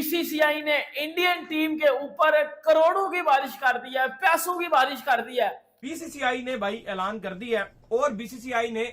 BCCI ने Indian team के ऊपर करोड़ों की बारिश कर दी है, पैसों की बारिश कर दी है। बीसीसीआई ने भाई ऐलान कर दिया है और बीसीसीआई ने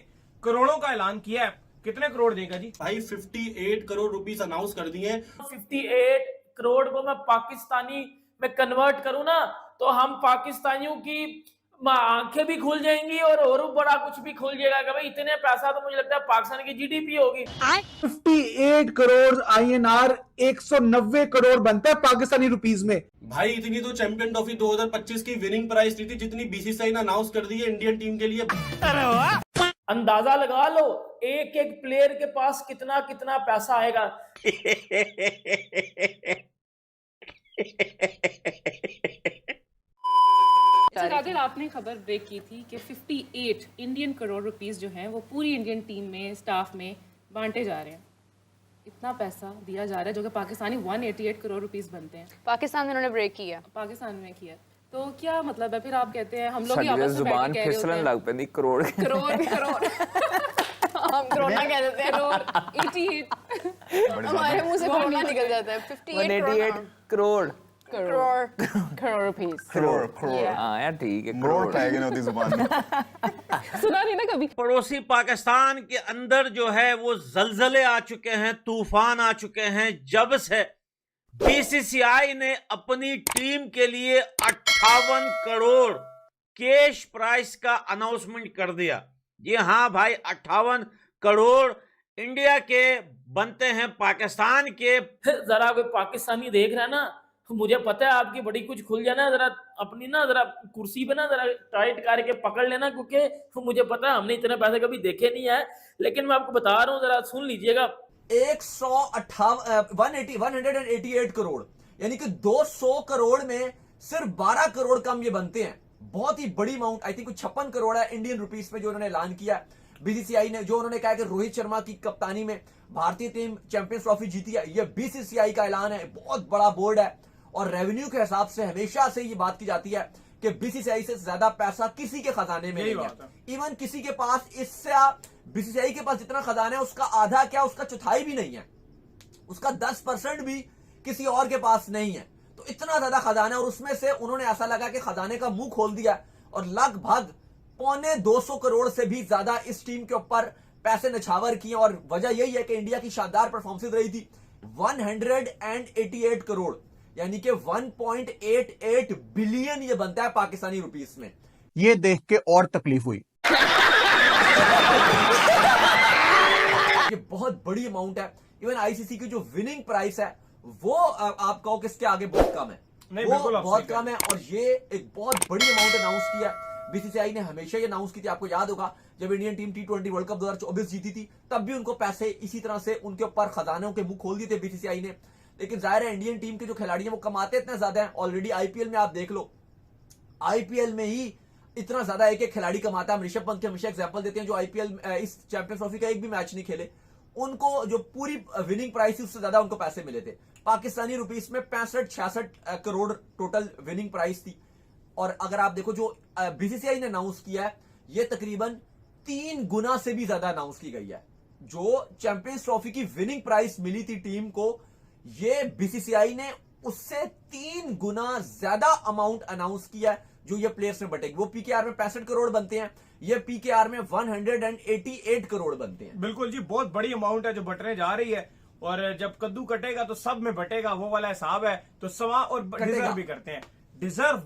करोड़ों का ऐलान किया है। कितने करोड़ देगा जी? भाई 58 करोड़ रुपीस अनाउंस कर दिए हैं। 58 करोड़ को मैं पाकिस्तानी में कन्वर्ट करूं ना, तो हम पाकिस्तानियों की आंखें भी खुल जाएंगी और बड़ा कुछ भी खुल जाएगा कि भाई इतने पैसा तो मुझे लगता है पाकिस्तान की जीडीपी होगी। 58 करोड़ INR 190 करोड़ बनता है पाकिस्तानी रुपीस में। भाई इतनी तो चैंपियन ट्रॉफी 2025 की विनिंग प्राइस थी जितनी बीसीसीआई ने अनाउंस कर दी है इंडियन टीम के लिए। अंदाजा लगा लो एक एक प्लेयर के पास कितना कितना पैसा आएगा। कादिर, आपने खबर ब्रेक की थी कि 58 इंडियन करोड़ रुपीस जो हैं वो पूरी इंडियन टीम में, स्टाफ में बांटे जा रहे हैं। इतना पैसा दिया जा रहा है जो कि पाकिस्तानी 188 करोड़ रुपीस बनते हैं। पाकिस्तान में उन्होंने ब्रेक किया, पाकिस्तान में किया। तो क्या मतलब है फिर? आप कहते हैं हम लोग ही आपस में जुबान बैठ के फिसलन लग पैंदी करोड़ करोड़ हम करोड़ा कह देते हैं। करोड़ 88 हमारे मुंह से करोड़ा निकल जाता है। 188 करोड़ करोड़ रुपीस। हाँ यार ठीक है, करोड़ पाएंगे ना जुबान में। सुना नहीं ना कभी। पड़ोसी पाकिस्तान के अंदर जो है वो जलजले आ चुके हैं, तूफान आ चुके हैं जब से बीसीसीआई ने अपनी टीम के लिए 58 करोड़ कैश प्राइस का अनाउंसमेंट कर दिया। जी हाँ भाई, 58 करोड़ इंडिया के बनते हैं पाकिस्तान के। जरा कोई पाकिस्तानी देख रहा है ना, तो मुझे पता है आपकी बड़ी कुछ खुल जाना। जरा अपनी ना जरा कुर्सी पे ना जरा टाइट करके पकड़ लेना, क्योंकि मुझे पता है हमने इतने पैसे कभी देखे नहीं है। लेकिन मैं आपको बता रहा हूँ, जरा सुन लीजिएगा। 188 करोड़, यानी कि 200 करोड़ में सिर्फ 12 करोड़ कम ये बनते हैं। बहुत ही बड़ी अमाउंट, आई थिंक 56 करोड़ है इंडियन रुपीस में जो उन्होंने ऐलान किया बीसीसीआई ने। जो उन्होंने कहा कि रोहित शर्मा की कप्तानी में भारतीय टीम चैंपियंस ट्रॉफी जीती है, ये बीसीसीआई का ऐलान है। बहुत बड़ा बोर्ड है और रेवेन्यू के हिसाब से हमेशा से ये बात की जाती है कि बीसीसीआई से ज्यादा पैसा किसी के खजाने में नहीं है। इवन किसी के पास इससे बीसीसीआई के पास जितना खजाना है उसका आधा क्या, उसका चौथाई भी नहीं है, उसका 10% भी किसी और के पास नहीं है। तो इतना ज्यादा खजाना है और उसमें से उन्होंने ऐसा लगा कि खजाने का मुंह खोल दिया और लगभग 250 करोड़ से भी ज्यादा इस टीम के ऊपर पैसे नछावर किए। और वजह यही है कि इंडिया की शानदार परफॉर्मेंस रही थी। 188 करोड़ यानी कि 1.88 बिलियन ये बनता है पाकिस्तानी रुपीस में। ये देख के और तकलीफ हुई। ये बहुत बड़ी अमाउंट है। इवन आईसीसी की जो विनिंग प्राइस है वो आप कहो किसके आगे बहुत कम है, वो बहुत कम है। और ये एक बहुत बड़ी अमाउंट अनाउंस किया बीसीसीआई ने। हमेशा ये अनाउंस की थी, आपको याद होगा जब Indian team T20 world cup 2024 जीती थी, तब भी उनको पैसे इसी तरह से उनके ऊपर खजानों के मुंह खोल दिए थे बीसीसीआई ने। लेकिन जाहिर है इंडियन टीम के जो खिलाड़ी हैं वो कमाते इतने ज्यादा हैं। ऑलरेडी आईपीएल में आप देख लो, आईपीएल में ही इतना ज्यादा एक एक खिलाड़ी कमाता है। हम ऋषभ पंत के हमेशा एग्जांपल देते हैं, जो आईपीएल इस चैंपियंस ट्रॉफी का एक भी मैच नहीं खेले, उनको जो पूरी विनिंग प्राइस थी उससे ज्यादा उनको पैसे मिले थे। पाकिस्तानी रुपीस में 65-66 करोड़ टोटल विनिंग प्राइस थी। और अगर आप देखो जो बीसीसीआई ने अनाउंस किया है, ये तकरीबन 3 गुना से भी ज्यादा अनाउंस की गई है। जो चैंपियंस ट्रॉफी की विनिंग प्राइस मिली थी टीम को, ये बीसीसीआई ने उससे 3 गुना ज्यादा अमाउंट अनाउंस किया है जो ये प्लेयर्स में बटेगी। वो पीकेआर में 65 करोड़ बनते हैं, ये पीकेआर में 188 करोड़ बनते हैं। बिल्कुल जी, बहुत बड़ी अमाउंट है जो बटने जा रही है। और जब कद्दू कटेगा तो सब में बटेगा, वो वाला हिसाब है। तो सवा और डिजर्व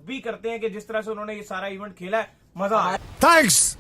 भी करते हैं कि जिस तरह से उन्होंने ये सारा इवेंट खेला है, मजा आया। थैंक्स।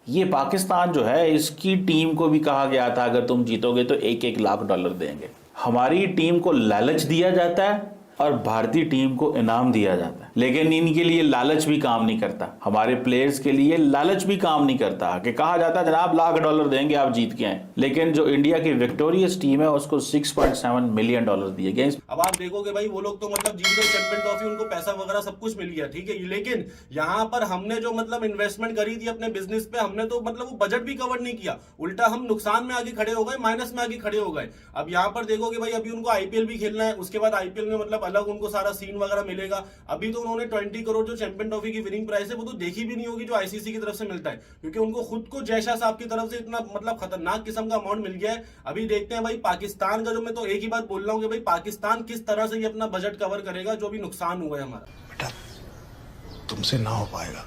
ये पाकिस्तान जो है, इसकी टीम को भी कहा गया था अगर तुम जीतोगे तो $1-1 लाख देंगे। हमारी टीम को लालच दिया जाता है और भारतीय टीम को इनाम दिया जाता है, लेकिन इनके लिए लालच भी काम नहीं करता। हमारे प्लेयर्स के लिए लालच भी काम नहीं करता कि कहा जाता है जनाब $1 लाख देंगे आप जीत के आए, लेकिन जो इंडिया की विक्टोरियस टीम है उसको $6.7 मिलियन दिए गए। अब आप देखोगे भाई वो लोग तो मतलब जीत गए चैंपियन ट्रॉफी, उनको पैसा वगैरह सब कुछ मिल गया, ठीक है। लेकिन यहाँ पर हमने जो मतलब इन्वेस्टमेंट करी थी अपने बिजनेस पे, हमने तो मतलब वो बजट भी कवर नहीं किया, उल्टा हम नुकसान में आगे खड़े हो गए, माइनस में आगे खड़े हो गए। अब यहाँ पर देखोगे भाई अभी उनको आईपीएल भी खेलना है, उसके बाद आईपीएल में मतलब अलग उनको सारा सीन वगैरह मिलेगा। अभी तो उन्होंने 20 करोड़ जो चैंपियन ट्रॉफी की विनिंग प्राइस है वो तो देखी भी नहीं होगी जो आईसीसी की तरफ से मिलता है, क्योंकि उनको खुद को जयशाह साहब की तरफ से इतना मतलब खतरनाक किस्म का अमाउंट मिल गया है। अभी देखते हैं भाई पाकिस्तान का, जो मैं तो एक ही बात बोल रहा हूँ कि भाई पाकिस्तान किस तरह से ये अपना बजट कवर करेगा जो भी नुकसान हुआ है हमारा। बेटा तुमसे ना हो पाएगा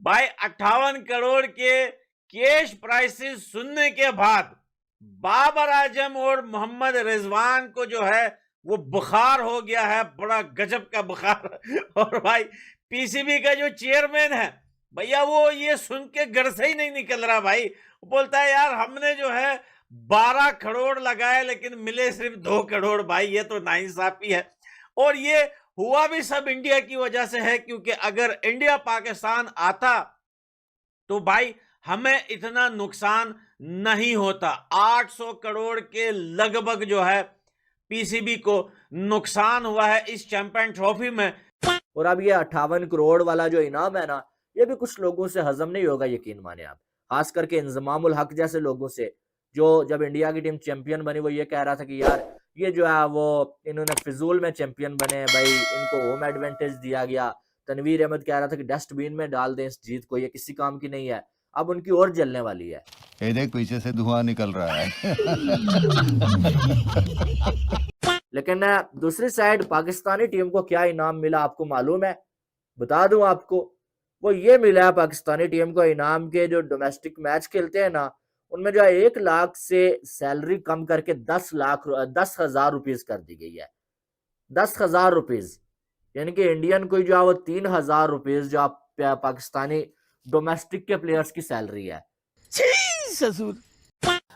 भाई 58 करोड़ के कैश प्राइसेस सुनने के बाद बाबर आजम और मोहम्मद रिजवान को जो है वो बुखार हो गया है, बड़ा गजब का बुखार। और भाई पीसीबी का जो चेयरमैन है भैया वो ये सुन के घर से ही नहीं निकल रहा भाई। वो बोलता है यार हमने जो है 12 करोड़ लगाए लेकिन मिले सिर्फ 2 करोड़। भाई ये तो नाइंसाफी है, और ये हुआ भी सब इंडिया की वजह से है, क्योंकि अगर इंडिया पाकिस्तान आता तो भाई हमें इतना नुकसान नहीं होता। 800 करोड़ के लगभग जो है पीसीबी को नुकसान हुआ है इस चैंपियन ट्रॉफी में। और अब ये 58 करोड़ वाला जो इनाम है ना, ये भी कुछ लोगों से हजम नहीं होगा, यकीन माने आप, खास करके इंजमामुल हक जैसे लोगों से, जो जब इंडिया की टीम चैंपियन बनी वो ये कह रहा था कि यार ये जो है वो इन्होंने फिजूल में चैंपियन बने, भाई इनको होम एडवांटेज दिया गया। तनवीर अहमद कह रहा था कि डस्टबिन में डाल दें इस जीत को, ये किसी काम की नहीं है। अब उनकी और जलने वाली है। ये देख पीछे से धुआं निकल रहा है लेकिन दूसरी साइड पाकिस्तानी टीम को क्या इनाम मिला आपको मालूम है? बता दूं आपको, वो ये मिला है पाकिस्तानी टीम को इनाम के, जो डोमेस्टिक मैच खेलते हैं ना उनमें जो है 1 लाख से सैलरी कम करके 10,000 रुपीज कर दी गई है। 10,000 रुपीज, यानी कि इंडियन कोई जो है वो 3,000 रुपीज जो आप पाकिस्तानी डोमेस्टिक के प्लेयर्स की सैलरी है।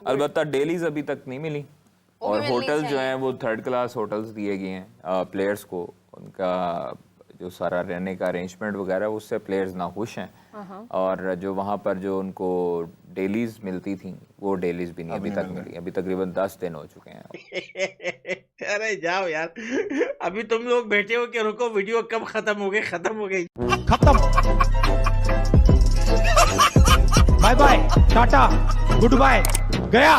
अलबत्ता डेलीज अभी तक नहीं मिली, और होटल जो हैं वो 3rd क्लास होटल्स दिए गए हैं प्लेयर्स को। उनका जो सारा रहने का अरेंजमेंट वगैरह उससे प्लेयर्स नाखुश हैं, और जो वहाँ पर जो उनको डेलीज मिलती थी वो डेलीज भी नहीं अभी तक मिली। अभी तकरीबन 10 दिन हो चुके हैं। अरे जाओ यार, अभी तुम लोग बैठे हो कि रुको वीडियो कब खत्म हो गई। खत्म, bye bye, tata, goodbye, गया।